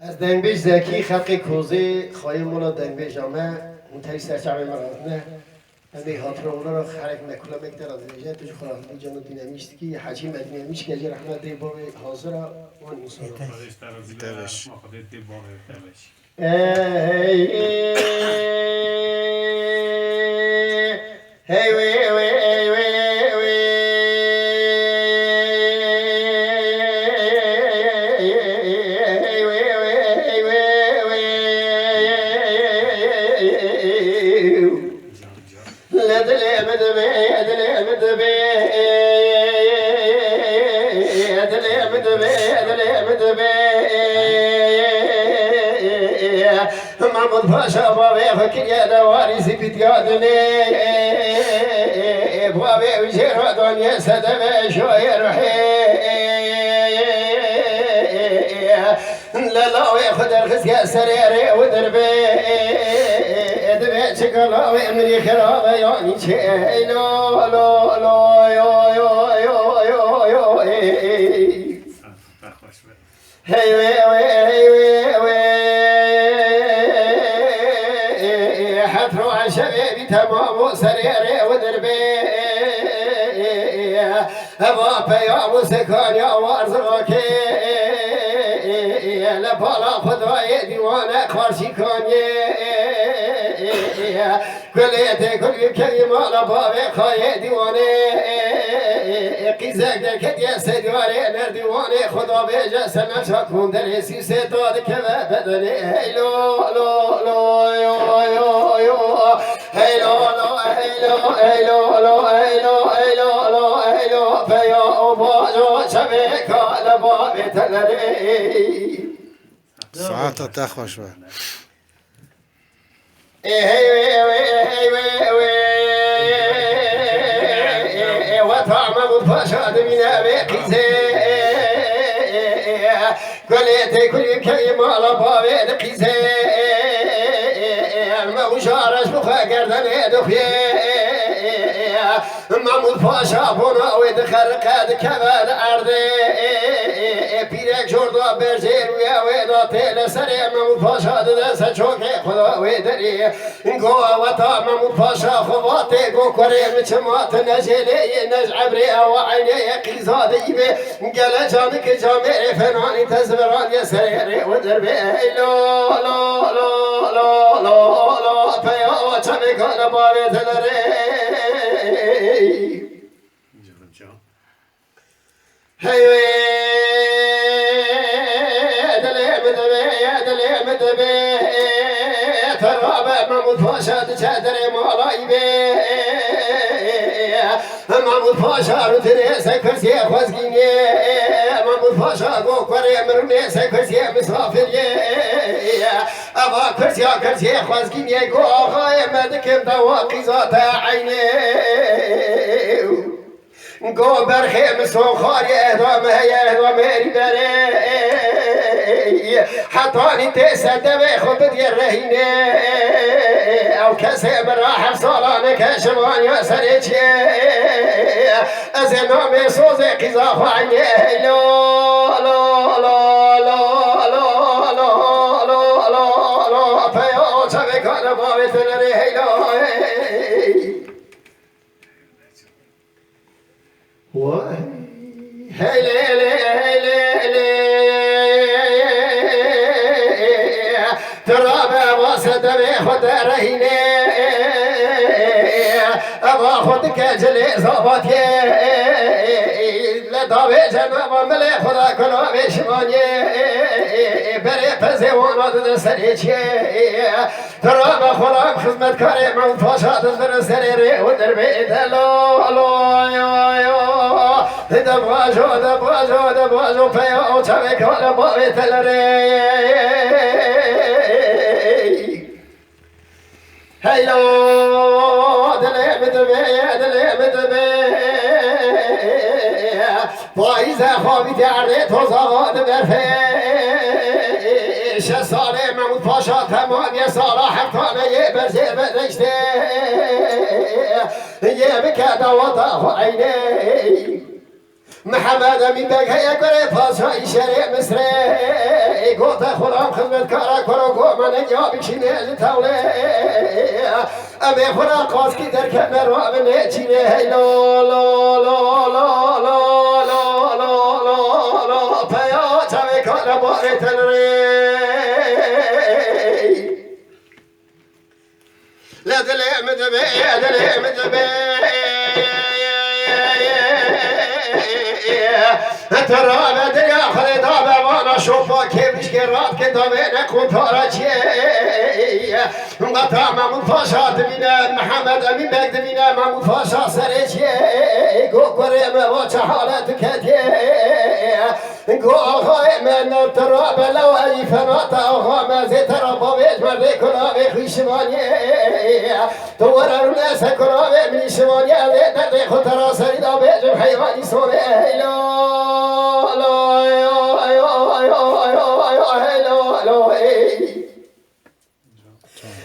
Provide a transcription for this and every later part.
از دنبش زکی خلق کوزه خواهی مولا دنبش آمه اون تایی سرچه مرانه همی خاطر اونا رو خرک مکولا مکتر از دیجه توش خلاصی جانو دینامیشتی که حجی مدینامیش که جی رحمت دی بابی حاضر وان انسان تبش هی وی وی وی محمود پاشا بابی فکر یاد واریسی بیت یادنی بابی وزیر و دنیا صدق شایر للاوی خود الخزي سريري ودربي دبي شكلاوي مني خرابه يعني شي لو لو لو يو يو يو يو يو هي وي وي وي حفروا عن شبيبي تمام سريري ودربي أبا يا موسيقان يا وارزقك لبالا خدای دیوانه خارشی کنی کلیت کلی کریمالا بابه خواهی دیوانه قیزک در کدی سدیاره نردیوانه خدا به جسم شکون در سیسه داد که بدنه هیلو لو لو یو یو یو هیلو لو هیلو هیلو لو هیلو هیلو لو هیلو فیا اوباجو شبه کال بابه تلری ساعات تخوش بقى وطعم الفشاد من أبيكي كليتي كل كلمة على بابي دقيزي الموشارش بخا قردن دخيه محمود پاشا بونا و دخل قد کبد عرضه پیرک جردا برزیر و دا تل سری محمود پاشا دست چوک خدا و دری گو و تا محمود پاشا خواته گو کریم چمات نجلی نج عبری و عینه قیزادی به گل جان که جامع فنانی تزبران یا سری و دربه لو لو لو لو لو لو پیا و چمکان بابه تلره هی دلی مدبه ترابه محمود پاشا چادر مالایی به محمود پاشا رو تنه کرسی خوزگینه محمود پاشا گو کره مرونه کرسی مسافریه اوا کرسی خوزگینه گو آقای مدکم دوا قیزات عینه گو برخیم سوخاری اهدام هی اهدام هی بره حتی نیت سدبه خود دیر رهینه او کسی براحب سالانه کشمان یا سری چیه از نام سوز قیزاف عینه لو لو لو لو لو لو لو لو لو پیا چه بکن باویت لره هیلو ترابه واسد به خود رهینه ابا خود کجلی زاباتی لداوی جناب ملی خدا کناوی شمانیه بره پزیوانا دن سری چیه ترابه خدا خدمتکاری من پاشا دن سری ری و در بیت لو دبواجو پیا و چوی کار باوی تلره هیلو دلی مدبه پاییزه خوابی درده توزاواد برفه 6 ساله محمود پاشا تمام یه سالا هفتانه یه برزه بدشته یه بکده و تا عینه محمد امین بگه یک بره پاسای شریع مصر گوت خودم خدمت کارا کرو گو من یا بچینه توله امی خورا قاس کی در کمر و امنه چینه هی لا لا لا لا لا لا لا لا لا پیا چاوه کار باره تنره لدل مدبه لدل مدبه ترى بدري آخر دابة وانا شوفا كيفش كرات كدابة نكون تارجي قطع محمود فاشا دبينا محمد أمين بك دبينا محمود فاشا سرجي قو قريم وچه حالت كدي قو آخای من ترى بلو أي فنات آخا مزي ترى باويج مرده كنابه خوشواني تورا رونس كنابه من شواني ألي درده خود ترى سريدا بيجم حيواني سونه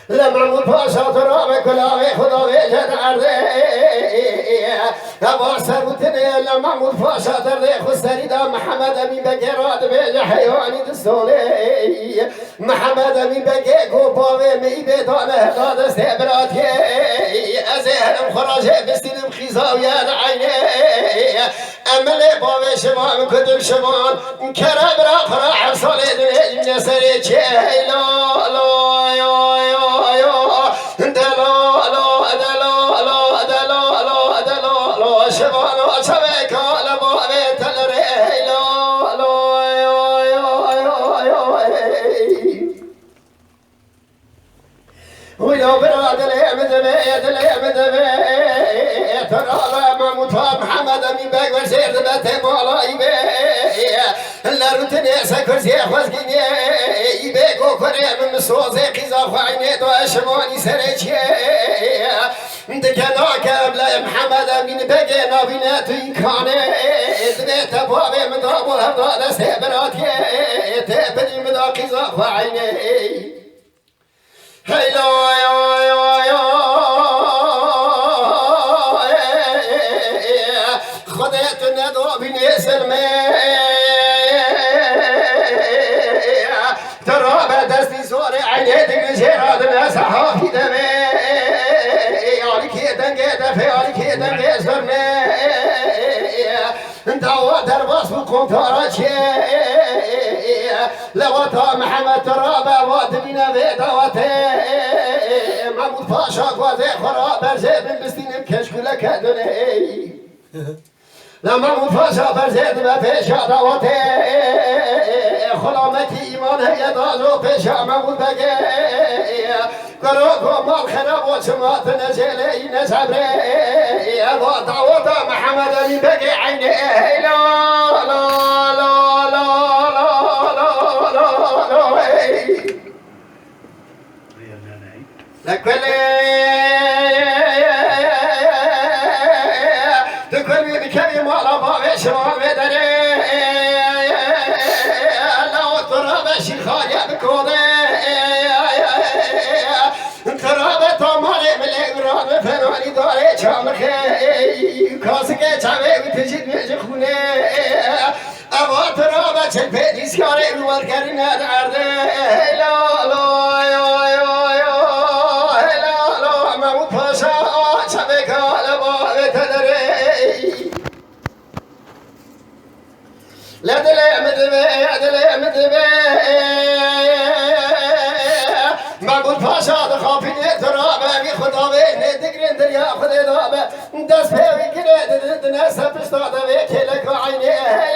لما پاشا ترا کلاوه خدا وجد عرضه هوا سرتنه لما پاشا درده خسری دا محمد امین بگراد به حیوانی دستونه محمد امین بگه کو باوه می بدانه داد استبرات از هرم خراج بستیم خیزاویه عینه عمل باوه شما کدم شما کرم را خرا حسال دنیا نسری چه لا لا یا ويا براد ترى ما مطاب محمد أمين باق وزير دبته مولاي بي لا روتني سكر زي خزقيني يبيك وكريم مسوزي قيزا خايني دو أشماني سريشي دكنا كابلا محمد أمين باقي نابيناتو ينكاني دبيت بابي مدابو هبدا سيبراتي تبني مدا قيزا خايني هيلا يا يا يا خديت الندو بنيسر مي ترى بدستي صوري عينيتك جيراد الناس حافي دمي عليك دنجي في عليك دنجي سرني انت ودر باس بكونتاراتشي لوطا محمد ترابا واتبينا بيتا واتي محمود فاشا قوازي خراب برزي بن بستين بكشكولا كدني لما محمود فاشا برزي بن بيشا دواتي خلامتي ايمان هيا دازو بيشا محمود بقي قروكو مال خراب وشمات نزيلي نزبري وطا محمد امين بقي عيني لا لا لا لكل تكل بكلمة ربا بشرا بدري لو ترى بشيخان يبكوني ترى بتمالي من الإبراد فناني داري شامخي كاسكي شامي بتجد مجخوني أبا ترى بشل بيدي سياري الورقرين العرضي لا لا يا يا يا لا لا محمود باشا شبك على باب تدري لا دلي مدبي محمود باشا دخافي ترى بي خدا بي ندقرين دريا خدا دابا دس بي كده دناس بستاد بي كلك عيني